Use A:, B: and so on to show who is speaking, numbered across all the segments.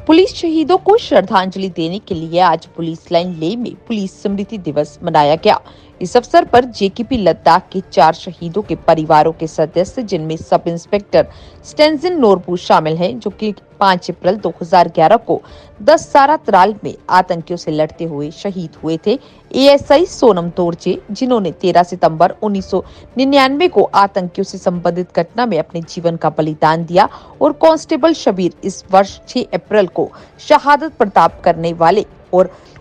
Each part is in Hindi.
A: पुलिस शहीदों को श्रद्धांजलि देने के लिए आज पुलिस लाइन ले में पुलिस स्मृति दिवस मनाया गया। इस अवसर पर जेकेपी लद्दाख के 4 शहीदों के परिवारों के सदस्य, जिनमें सब इंस्पेक्टर स्टेंजिन नोरबू शामिल हैं, जो कि 5 अप्रैल 2011 को 10 सारा त्राल में आतंकियों से लड़ते हुए शहीद हुए थे। एएसआई सोनम तोरजे, जिन्होंने 13 सितंबर 1999 को आतंकियों से संबंधित घटना में अपने जीवन का बलिदान दिया, और कांस्टेबल शबीर इस वर्ष 6 अप्रैल को शहादत प्रदान करने वाले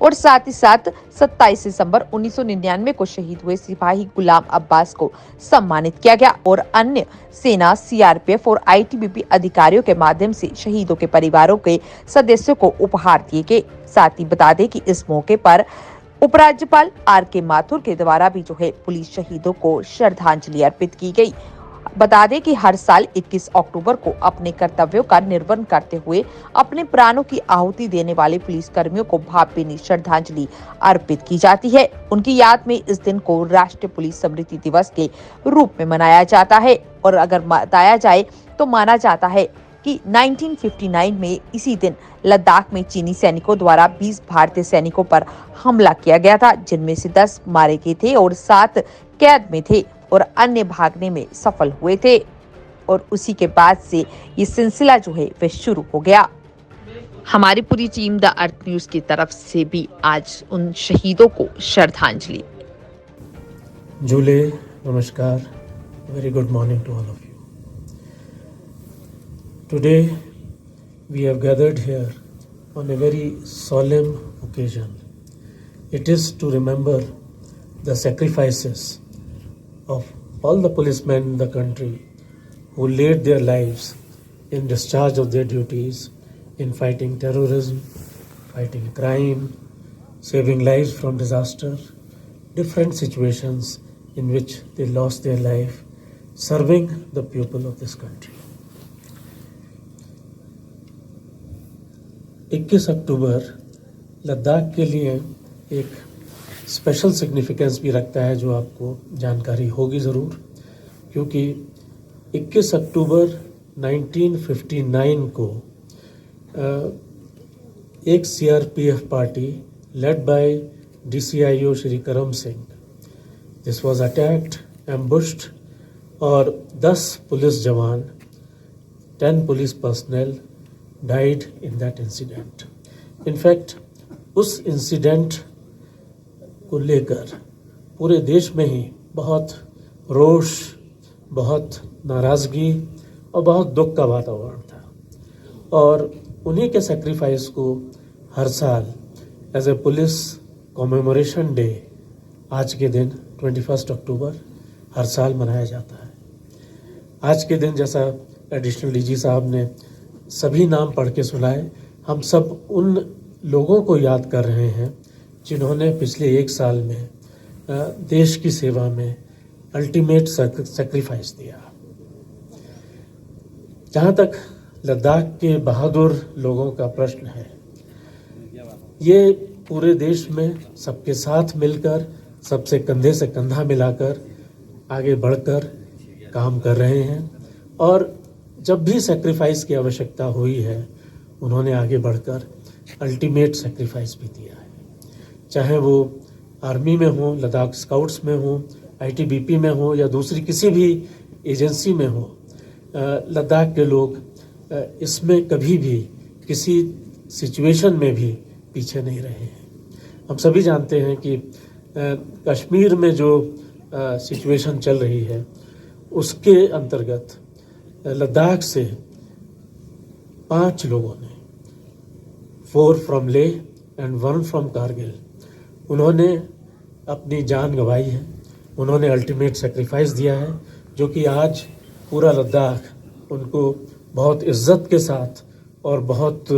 A: और साथ ही साथ 27 दिसंबर 1999 को शहीद हुए सिपाही गुलाम अब्बास को सम्मानित किया गया, और अन्य सेना, सीआरपीएफ और आईटीबीपी अधिकारियों के माध्यम से शहीदों के परिवारों के सदस्यों को उपहार दिए गए। साथ ही बता दें कि इस मौके पर उपराज्यपाल आर.के. माथुर के द्वारा भी पुलिस शहीदों को श्रद्धांजलि अर्पित की गई। बता दें कि हर साल 21 अक्टूबर को अपने कर्तव्यों का निर्वहन करते हुए अपने प्राणों की आहुति देने वाले पुलिस कर्मियों को भावभीनी श्रद्धांजलि अर्पित की जाती है। उनकी याद में इस दिन को राष्ट्रीय पुलिस स्मृति दिवस के रूप में मनाया जाता है। और अगर बताया जाए तो माना जाता है कि 1959 में इसी दिन लद्दाख में चीनी सैनिकों द्वारा 20 भारतीय सैनिकों पर हमला किया गया था, जिनमें से 10 मारे गए थे और 7 कैद में थे और अन्य भागने में सफल हुए थे। और उसी के बाद से ये सिलसिला वह शुरू हो गया। हमारी पूरी टीम द अर्थ न्यूज की तरफ से भी आज उन शहीदों को श्रद्धांजलि।
B: जूले, नमस्कार, very good morning to all of you. Today we have gathered here on a very solemn occasion. It is to remember the sacrifices of all the policemen in the country who laid their lives in discharge of their duties in fighting terrorism, fighting crime, saving lives from disaster, different situations in which they lost their life, serving the people of this country. 21 अक्टूबर लद्दाख के लिए एक स्पेशल सिग्निफिकेंस भी रखता है, जो आपको जानकारी होगी ज़रूर, क्योंकि 21 अक्टूबर 1959 को एक CRPF party led by DCIO Shri Karam Singh, this was attacked, ambushed, और 10 पुलिस जवान, 10 police personnel died in that incident. In fact, उस इंसिडेंट को लेकर पूरे देश में ही बहुत रोष, बहुत नाराज़गी और बहुत दुख का वातावरण था। और उन्हीं के सेक्रीफाइस को हर साल as a police commemoration day आज के दिन 21 अक्टूबर हर साल मनाया जाता है। आज के दिन, जैसा एडिशनल डीजी साहब ने सभी नाम पढ़ के सुनाए, हम सब उन लोगों को याद कर रहे हैं जिन्होंने पिछले 1 साल में देश की सेवा में अल्टीमेट सेक्रीफाइस दिया। जहाँ तक लद्दाख के बहादुर लोगों का प्रश्न है, ये पूरे देश में सबके साथ मिलकर, सबसे कंधे से कंधा मिलाकर आगे बढ़कर काम कर रहे हैं, और जब भी सेक्रीफाइस की आवश्यकता हुई है उन्होंने आगे बढ़कर अल्टीमेट सेक्रीफाइस भी दिया है। चाहे वो आर्मी में हो, लद्दाख स्काउट्स में हो, आईटीबीपी में हो या दूसरी किसी भी एजेंसी में हो, लद्दाख के लोग इसमें कभी भी किसी सिचुएशन में भी पीछे नहीं रहे हैं। हम सभी जानते हैं कि कश्मीर में जो सिचुएशन चल रही है उसके अंतर्गत लद्दाख से 5 लोगों ने, 4 फ्रॉम ले एंड 1 फ्रॉम कारगिल, उन्होंने अपनी जान गंवाई है, उन्होंने अल्टीमेट सेक्रीफाइस दिया है, जो कि आज पूरा लद्दाख उनको बहुत इज्जत के साथ और बहुत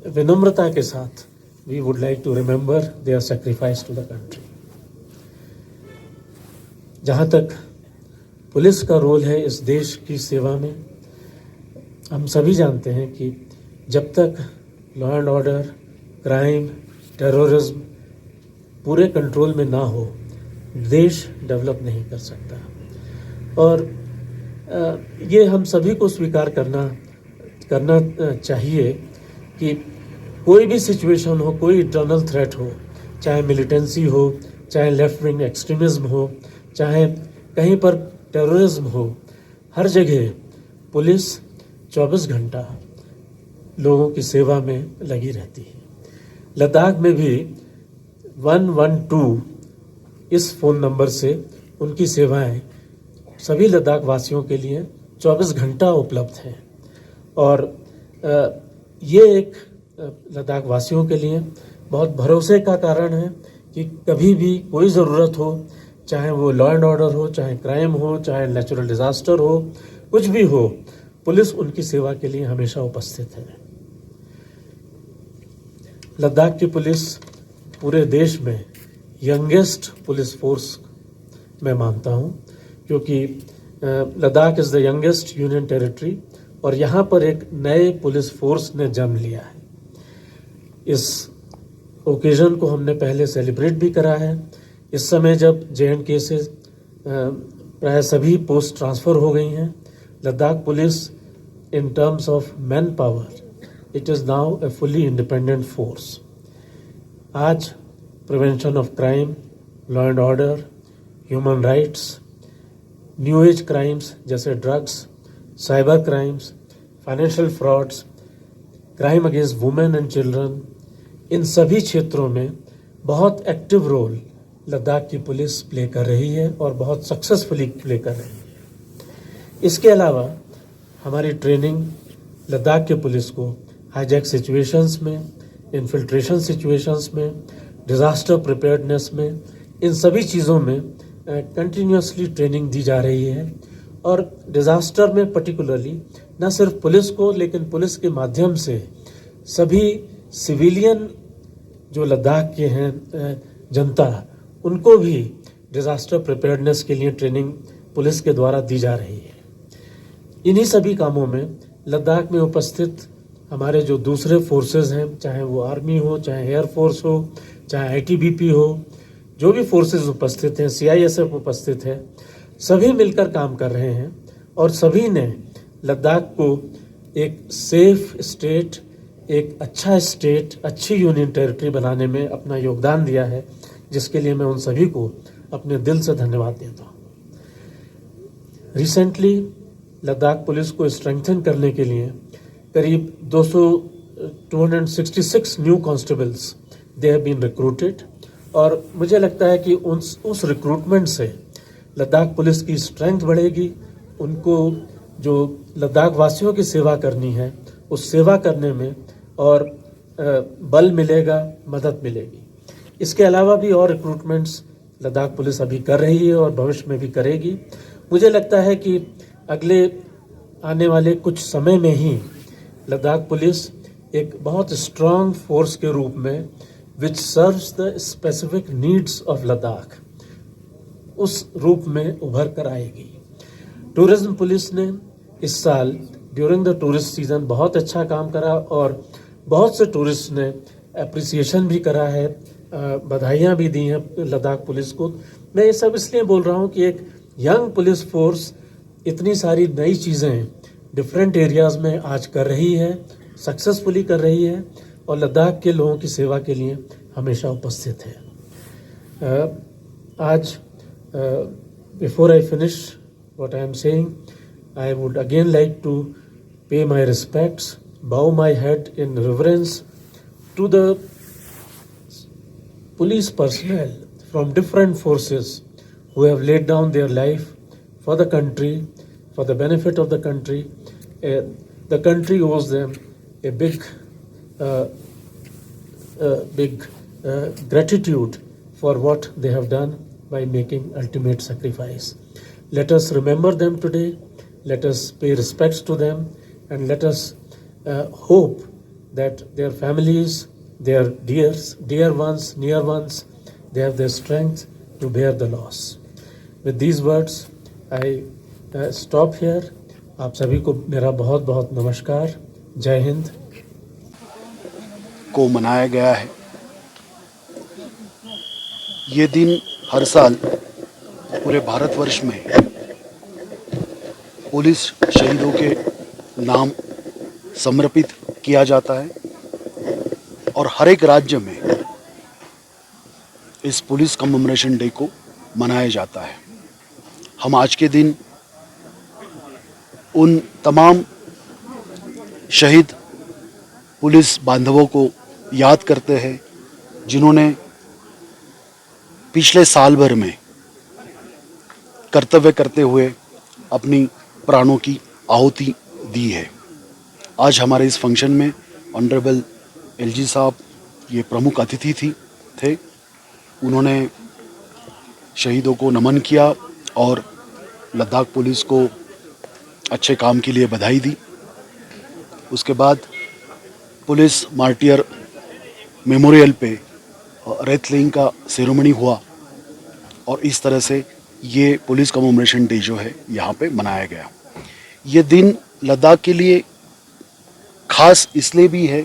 B: विनम्रता के साथ we would like to remember their sacrifice to the country. जहाँ तक पुलिस का रोल है इस देश की सेवा में, हम सभी जानते हैं कि जब तक law and order, crime, terrorism पूरे कंट्रोल में ना हो, देश डेवलप नहीं कर सकता। और ये हम सभी को स्वीकार करना करना चाहिए कि कोई भी सिचुएशन हो, कोई इंटरनल थ्रेट हो, चाहे मिलिटेंसी हो, चाहे लेफ्ट विंग एक्सट्रीमिज्म हो, चाहे कहीं पर टेररिज्म हो, हर जगह पुलिस 24 घंटा लोगों की सेवा में लगी रहती है। लद्दाख में भी 112 इस फ़ोन नंबर से उनकी सेवाएं सभी लद्दाख वासियों के लिए 24 घंटा उपलब्ध हैं। और ये एक लद्दाख वासियों के लिए बहुत भरोसे का कारण है कि कभी भी कोई ज़रूरत हो, चाहे वो लॉ एंड ऑर्डर हो, चाहे क्राइम हो, चाहे नेचुरल डिज़ास्टर हो, कुछ भी हो, पुलिस उनकी सेवा के लिए हमेशा उपस्थित है। लद्दाख की पुलिस पूरे देश में यंगेस्ट पुलिस फोर्स मैं मानता हूँ, क्योंकि Ladakh is the youngest union territory और यहाँ पर एक नए पुलिस फोर्स ने जन्म लिया है। इस ओकेज़न को हमने पहले सेलिब्रेट भी करा है। इस समय जब JNK से प्राय सभी पोस्ट ट्रांसफ़र हो गई हैं, Ladakh police in terms of man power it is now a fully independent force. आज prevention of crime, law and order, human rights, new age crimes जैसे drugs, cyber crimes, financial frauds, crime against women and children, इन सभी क्षेत्रों में बहुत एक्टिव रोल लद्दाख की पुलिस प्ले कर रही है और बहुत सक्सेसफुली प्ले कर रही है। इसके अलावा हमारी ट्रेनिंग लद्दाख के पुलिस को हाईजैक सिचुएशंस में, इन्फिल्ट्रेशन सिचुएशंस में, डिज़ास्टर प्रिपेयर्डनेस में, इन सभी चीज़ों में कंटिन्यूसली ट्रेनिंग दी जा रही है। और डिज़ास्टर में पर्टिकुलरली न सिर्फ पुलिस को, लेकिन पुलिस के माध्यम से सभी सिविलियन जो लद्दाख के हैं जनता, उनको भी डिज़ास्टर प्रिपेयर्डनेस के लिए ट्रेनिंग पुलिस के द्वारा दी जा रही है। इन्हीं सभी कामों में लद्दाख में उपस्थित हमारे जो दूसरे फोर्सेस हैं, चाहे वो आर्मी हो, चाहे एयरफोर्स हो, चाहे ITBP हो, जो भी फोर्सेस उपस्थित हैं, CISF उपस्थित है, सभी मिलकर काम कर रहे हैं और सभी ने लद्दाख को एक सेफ स्टेट, एक अच्छा स्टेट, अच्छी यूनियन टेरिटरी बनाने में अपना योगदान दिया है, जिसके लिए मैं उन सभी को अपने दिल से धन्यवाद देता हूँ। रिसेंटली लद्दाख पुलिस को स्ट्रेंथन करने के लिए करीब 266 new constables they have been recruited और मुझे लगता है कि उस रिक्रूटमेंट से लद्दाख पुलिस की स्ट्रेंथ बढ़ेगी। उनको जो लद्दाख वासियों की सेवा करनी है, उस सेवा करने में और बल मिलेगा, मदद मिलेगी। इसके अलावा भी और रिक्रूटमेंट्स लद्दाख पुलिस अभी कर रही है और भविष्य में भी करेगी। मुझे लगता है कि अगले आने वाले कुछ समय में ही लद्दाख पुलिस एक बहुत स्ट्रांग फोर्स के रूप में विच serves the specific needs of Ladakh, उस रूप में उभर कर आएगी। टूरिज्म पुलिस ने इस साल ड्यूरिंग द टूरिस्ट सीजन बहुत अच्छा काम करा और बहुत से टूरिस्ट ने अप्रिसिएशन भी करा है, बधाइयाँ भी दी हैं लद्दाख पुलिस को। मैं ये सब इसलिए बोल रहा हूँ कि एक यंग पुलिस फोर्स इतनी सारी नई चीज़ें डिफरेंट एरियाज़ में आज कर रही है, सक्सेसफुली कर रही है और लद्दाख के लोगों की सेवा के लिए हमेशा उपस्थित है। आज before I finish what I am saying, I would again like to pay my respects, bow my head in reverence to the police personnel from different forces who have laid down their life for the country, for the benefit of the country. The country owes them a big gratitude for what they have done by making ultimate sacrifice. Let us remember them today, let us pay respects to them, and let us hope that their families, their dear ones, near ones, they have the strength to bear the loss. With these words, I stop here. आप सभी को मेरा बहुत बहुत नमस्कार। जय हिंद।
C: को मनाया गया है। ये दिन हर साल पूरे भारतवर्ष में पुलिस शहीदों के नाम समर्पित किया जाता है और हर एक राज्य में इस पुलिस कमेमोरेशन डे को मनाया जाता है। हम आज के दिन उन तमाम शहीद पुलिस बांधवों को याद करते हैं जिन्होंने पिछले साल भर में कर्तव्य करते हुए अपनी प्राणों की आहुति दी है। आज हमारे इस फंक्शन में ऑनरेबल एलजी साहब ये प्रमुख अतिथि थे। उन्होंने शहीदों को नमन किया और लद्दाख पुलिस को अच्छे काम के लिए बधाई दी। उसके बाद पुलिस मार्टियर मेमोरियल पे रेत लेइंग का सेरेमनी हुआ और इस तरह से ये पुलिस कमेमोरेशन डे जो है यहाँ पे मनाया गया। ये दिन लद्दाख के लिए खास इसलिए भी है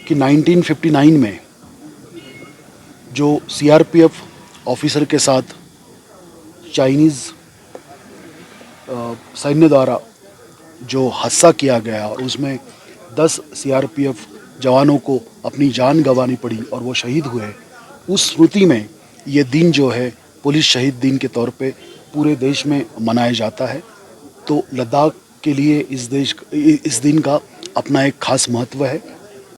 C: कि 1959 में जो सीआरपीएफ ऑफिसर के साथ चाइनीज़ सैन्य द्वारा जो हादसा किया गया और उसमें 10 सीआरपीएफ जवानों को अपनी जान गंवानी पड़ी और वो शहीद हुए, उस स्मृति में ये दिन जो है पुलिस शहीद दिन के तौर पे पूरे देश में मनाया जाता है। तो लद्दाख के लिए इस दिन का अपना एक खास महत्व है।